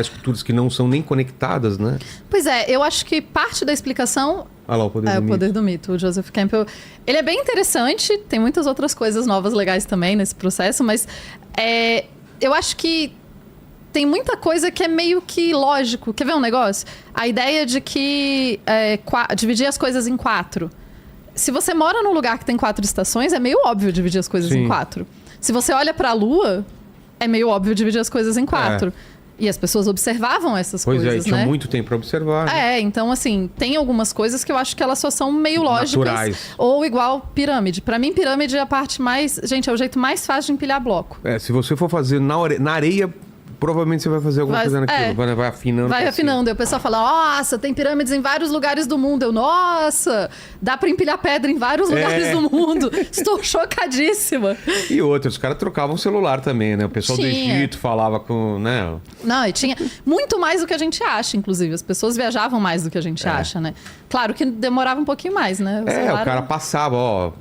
esculturas que não são nem conectadas, né? Pois é, eu acho que parte da explicação... Olha lá, o poder do mito. O poder do mito. O Joseph Campbell, ele é bem interessante, tem muitas outras coisas novas legais também nesse processo, mas eu acho que tem muita coisa que é meio que lógico. Quer ver um negócio? A ideia de que dividir as coisas em 4. Se você mora num lugar que tem 4 estações, é meio óbvio dividir as coisas em 4. Se você olha pra Lua, é meio óbvio dividir as coisas em 4. E as pessoas observavam essas coisas, né? Pois é, tinha muito tempo pra observar. Né? Então, assim, tem algumas coisas que eu acho que elas só são meio lógicas. Naturais. Ou igual pirâmide. Pra mim, pirâmide é a parte mais... Gente, é o jeito mais fácil de empilhar bloco. Se você for fazer na areia, provavelmente você vai fazer alguma coisa naquilo. Vai afinando. Vai afinando. E o pessoal fala, nossa, tem pirâmides em vários lugares do mundo. Nossa, dá pra empilhar pedra em vários lugares do mundo. Estou chocadíssima. E outros, os caras trocavam celular também, né? O pessoal do Egito falava com, né? Não, e tinha muito mais do que a gente acha, inclusive. As pessoas viajavam mais do que a gente acha, né? Claro que demorava um pouquinho mais, né? O cara passava,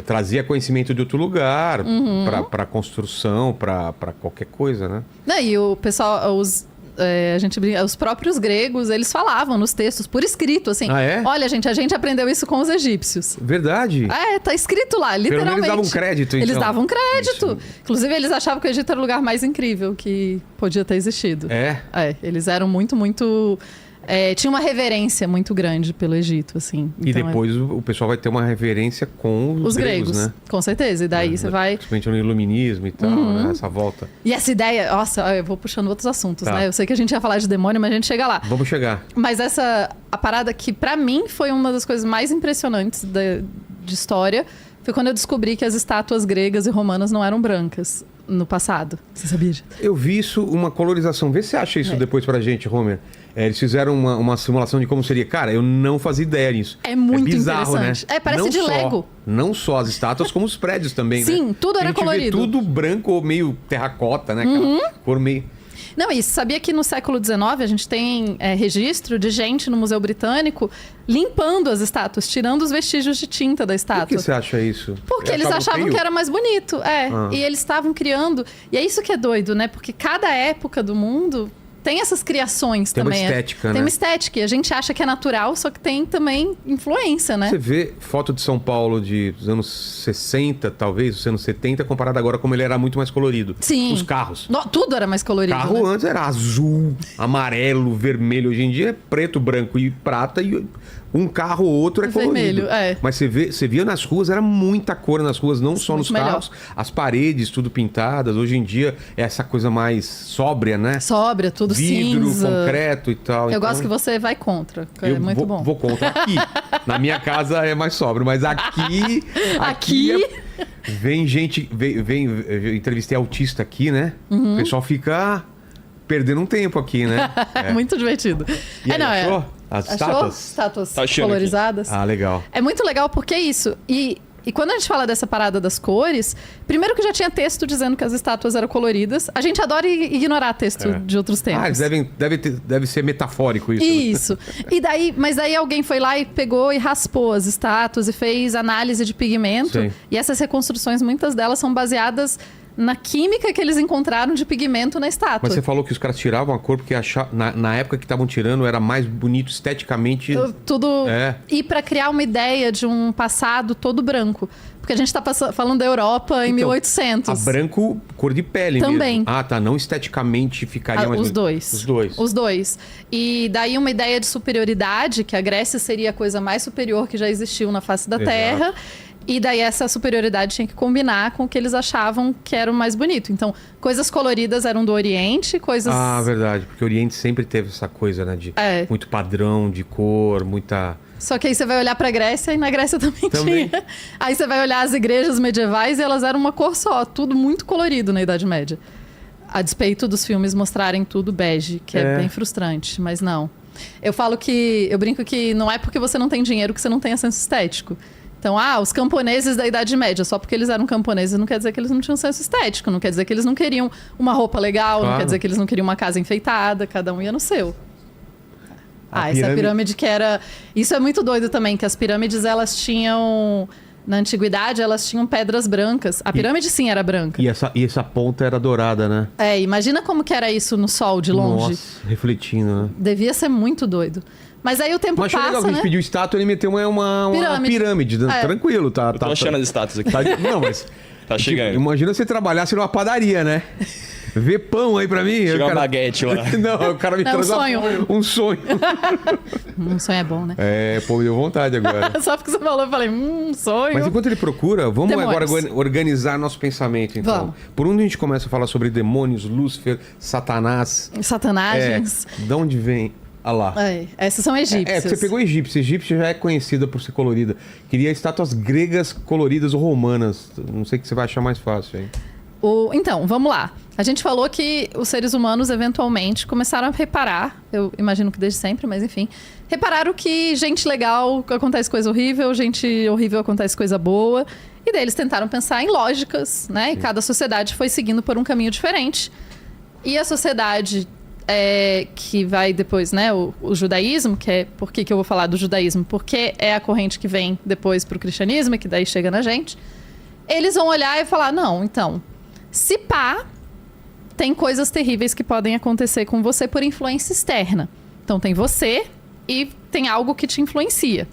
trazia conhecimento de outro lugar para construção, para qualquer coisa, né? E o pessoal, os próprios gregos, eles falavam nos textos, por escrito, assim. Olha, gente, a gente aprendeu isso com os egípcios. Verdade. Tá escrito lá, literalmente. Eles davam crédito, então. Eles davam crédito. Isso. Inclusive, eles achavam que o Egito era o lugar mais incrível que podia ter existido. Eles eram muito, muito... tinha uma reverência muito grande pelo Egito, assim. E então, depois o pessoal vai ter uma reverência com os gregos, né? Com certeza. E daí você vai... Principalmente no iluminismo e tal, né? Essa volta. E essa ideia... Nossa, eu vou puxando outros assuntos, né? Eu sei que a gente ia falar de demônio, mas a gente chega lá. Vamos chegar. Mas a parada que, pra mim, foi uma das coisas mais impressionantes de história, foi quando eu descobri que as estátuas gregas e romanas não eram brancas no passado. Você sabia disso? Eu vi isso, uma colorização. Vê se você acha isso depois pra gente, Homer. Eles fizeram uma simulação de como seria. Cara, eu não fazia ideia nisso. É muito bizarro, interessante. Né? Parece de Lego. Não só as estátuas, como os prédios também, né? Sim, tudo era colorido. Vê tudo branco ou meio terracota, né? Aquela cor meio... Não, e sabia que no século XIX a gente tem registro de gente no Museu Britânico limpando as estátuas, tirando os vestígios de tinta da estátua. Por que você acha isso? Porque eles achavam que era mais bonito. E eles estavam criando... E é isso que é doido, né? Porque cada época do mundo... Tem essas criações também. Tem uma estética, né? Tem uma estética. E a gente acha que é natural, só que tem também influência, né? Você vê foto de São Paulo dos anos 60, talvez, dos anos 70, comparado agora como ele era muito mais colorido. Sim. Os carros. Tudo era mais colorido, carro antes era azul, amarelo, vermelho. Hoje em dia é preto, branco e prata e... Um carro ou outro é colorido. Vermelho, Mas você via nas ruas, era muita cor nas ruas, não só nos carros. As paredes, tudo pintadas. Hoje em dia é essa coisa mais sóbria, né? Sóbria, tudo vidro, cinza. Concreto e tal. Eu gosto que você vai contra. É muito bom. Vou contra aqui. Na minha casa é mais sóbrio, mas aqui... Vem gente... Eu entrevistei autista aqui, né? O pessoal fica... perdendo um tempo aqui, né? Muito divertido. E aí, achou? As estátuas? Estátuas colorizadas. Aqui. Legal. É muito legal porque é isso. E quando a gente fala dessa parada das cores, primeiro que já tinha texto dizendo que as estátuas eram coloridas. A gente adora ignorar texto de outros tempos. Deve ser metafórico isso. Isso. Mas daí alguém foi lá e pegou e raspou as estátuas e fez análise de pigmento. Sim. E essas reconstruções, muitas delas são baseadas na química que eles encontraram de pigmento na estátua. Mas você falou que os caras tiravam a cor porque na época que estavam tirando era mais bonito esteticamente. Tudo. E para criar uma ideia de um passado todo branco. Porque a gente tá falando da Europa em 1800. A branco, cor de pele também. Mesmo. Não esteticamente ficaria mais bonito. Os dois. E daí uma ideia de superioridade, que a Grécia seria a coisa mais superior que já existiu na face da Terra. E daí essa superioridade tinha que combinar com o que eles achavam que era o mais bonito. Então, coisas coloridas eram do Oriente, coisas... verdade. Porque o Oriente sempre teve essa coisa, né? De muito padrão de cor, muita... Só que aí você vai olhar pra Grécia e na Grécia também tinha. Aí você vai olhar as igrejas medievais e elas eram uma cor só. Tudo muito colorido na Idade Média. A despeito dos filmes mostrarem tudo bege, que é bem frustrante. Mas não. Eu brinco que não é porque você não tem dinheiro que você não tem senso estético. Então, os camponeses da Idade Média, só porque eles eram camponeses não quer dizer que eles não tinham senso estético, não quer dizer que eles não queriam uma roupa legal, não quer dizer que eles não queriam uma casa enfeitada, cada um ia no seu. Essa pirâmide que era... Isso é muito doido também, que as pirâmides, elas tinham Na antiguidade, elas tinham pedras brancas. A pirâmide, sim, era branca. E essa ponta era dourada, né? Imagina como que era isso no sol, de longe. Nossa, refletindo, né? Devia ser muito doido. Mas aí o tempo passa, legal que a gente pediu estátua, ele meteu uma pirâmide. Tranquilo, tá? Tô achando as estátuas aqui. Não, mas... Tá chegando. Imagina você trabalhasse numa padaria, né? Vê pão aí pra mim. Chega uma baguete lá. Não, o cara me traz um sonho. Um sonho é bom, né? Pô, me deu vontade agora. Só porque você falou, eu falei, sonho. Mas enquanto ele procura, vamos Demônios. agora organizar nosso pensamento, então. Vamos. Por onde a gente começa a falar sobre demônios, Lúcifer, Satanás? Satanagens. De onde vem? Ah lá. Essas são egípcias. Você pegou egípcio. Egípcio já é conhecida por ser colorida. Queria estátuas gregas coloridas ou romanas. Não sei o que você vai achar mais fácil aí. Então, vamos lá. A gente falou que os seres humanos, eventualmente, começaram a reparar, eu imagino que desde sempre, mas enfim, repararam que gente legal acontece coisa horrível, gente horrível acontece coisa boa, e daí eles tentaram pensar em lógicas, né? E cada sociedade foi seguindo por um caminho diferente. E a sociedade que vai depois, né, o judaísmo, que é... Por que eu vou falar do judaísmo? Porque é a corrente que vem depois pro cristianismo, que daí chega na gente. Eles vão olhar e falar, não, então... Se pá, tem coisas terríveis que podem acontecer com você por influência externa. Então tem você e tem algo que te influencia.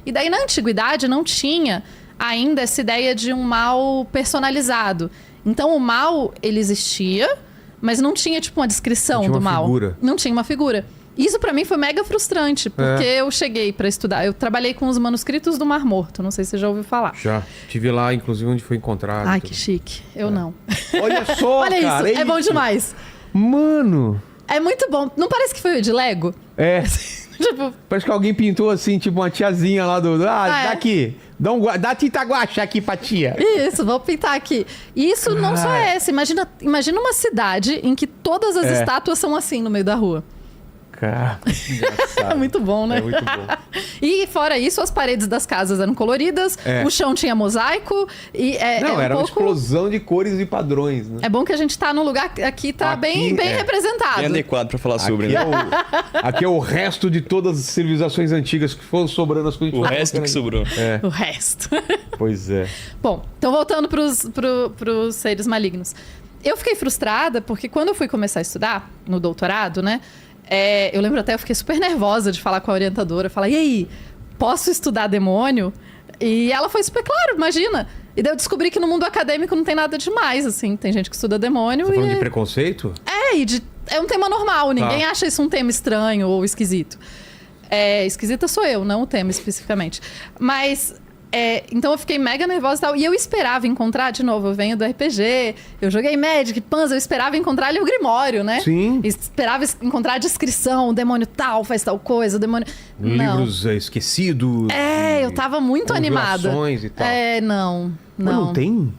E daí na antiguidade não tinha ainda essa ideia de um mal personalizado. Então o mal, ele existia, mas não tinha tipo uma descrição do mal. Não tinha uma figura. Isso pra mim foi mega frustrante, porque eu cheguei pra estudar. Eu trabalhei com os manuscritos do Mar Morto, não sei se você já ouviu falar. Já. Tive lá, inclusive, onde foi encontrado. Ai, que chique. Eu não. Olha só, Olha cara. Isso, é bom demais. Mano. É muito bom. Não parece que foi o de Lego? Tipo... Parece que alguém pintou assim, tipo uma tiazinha lá do... dá aqui. Dá tinta guache aqui pra tia. Isso, vou pintar aqui. E isso não só é essa. Imagina uma cidade em que todas as estátuas são assim no meio da rua. Cara, é muito bom, né? É muito bom. E fora isso, as paredes das casas eram coloridas, o chão tinha mosaico. E era uma explosão de cores e padrões, né? É bom que a gente tá num lugar aqui tá bem representado. Bem adequado pra falar sobre, né? Aqui é o resto de todas as civilizações antigas que foram sobrando as coisas. O resto que sobrou. O resto. Pois é. Bom, então voltando pros seres malignos. Eu fiquei frustrada porque quando eu fui começar a estudar, no doutorado, né? Eu lembro até, eu fiquei super nervosa de falar com a orientadora. Falar, e aí, posso estudar demônio? E ela foi super claro, imagina. E daí eu descobri que no mundo acadêmico não tem nada demais, assim. Tem gente que estuda demônio. Você falando de preconceito? É um tema normal. Ninguém acha isso um tema estranho ou esquisito. Esquisita sou eu, não o tema especificamente. Mas... então eu fiquei mega nervosa e tal. E eu esperava encontrar, de novo, eu venho do RPG, eu joguei Magic, Panza, eu esperava encontrar ali o Grimório, né? Sim. Esperava encontrar a descrição, o demônio tal, faz tal coisa, o demônio... Livros esquecidos. Eu tava muito animada. E tal. Não. Mas não tem?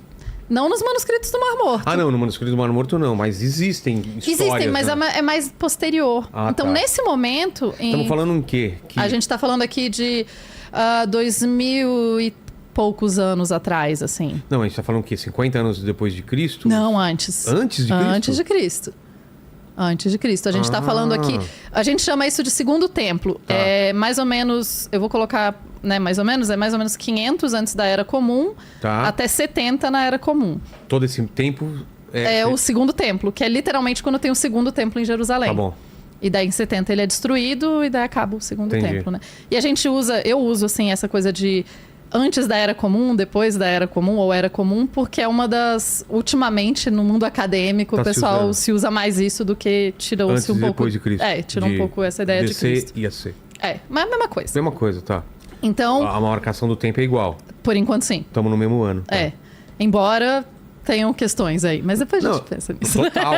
Não nos manuscritos do Mar Morto. Não, no manuscrito do Mar Morto não, mas existem histórias. Existem, mas né? é mais posterior. Então, nesse momento... Estamos falando em quê? A gente tá falando aqui de... 2000 e poucos anos atrás, assim. Não, a gente tá falando o quê? 50 anos depois de Cristo? Não, antes. Antes de Cristo? Antes de Cristo. Antes de Cristo. A gente tá falando aqui... A gente chama isso de Segundo Templo. É mais ou menos... Eu vou colocar... Né, mais ou menos 500 antes da Era Comum. Até 70 na Era Comum. Todo esse tempo... É o Segundo Templo, que é literalmente quando tem o Segundo Templo em Jerusalém. Tá bom. E daí em 70 ele é destruído e daí acaba o Segundo Templo, né? E a gente eu uso assim essa coisa de antes da Era Comum, depois da Era Comum ou Era Comum, porque é uma das... Ultimamente, no mundo acadêmico, o pessoal se usa mais isso do que tirou-se um pouco... depois de Cristo. Tirou um pouco essa ideia de Cristo. Ia ser. Mas é a mesma coisa. Mesma coisa, tá. Então... A marcação do tempo é igual. Por enquanto, sim. Estamos no mesmo ano. Tá. Embora... Tenham questões aí, mas depois a gente pensa nisso. Total.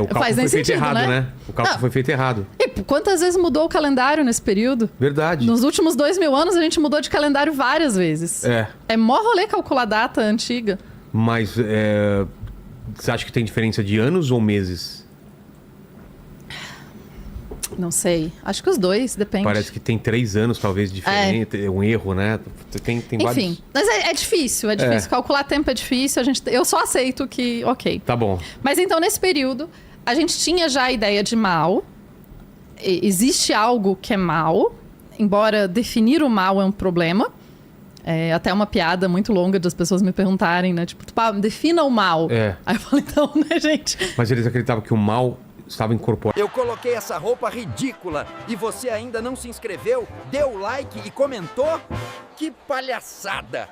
O cálculo foi feito errado, né? O cálculo foi feito errado. E quantas vezes mudou o calendário nesse período? Verdade. Nos últimos 2000 anos, a gente mudou de calendário várias vezes. É mó rolê calcular data antiga. Mas você acha que tem diferença de anos ou meses? Não sei. Acho que os dois, depende. Parece que tem 3 anos, talvez, diferente. É um erro, né? Tem vários... Enfim, mas é difícil. Calcular tempo é difícil. Eu só aceito que... Ok. Tá bom. Mas então, nesse período, a gente tinha já a ideia de mal. Existe algo que é mal. Embora definir o mal é um problema. Até uma piada muito longa das pessoas me perguntarem, né? Tipo, defina o mal. Aí eu falei, então, né, gente? Mas eles acreditavam que o mal estava incorporado. Eu coloquei essa roupa ridícula e você ainda não se inscreveu, deu like e comentou? Que palhaçada!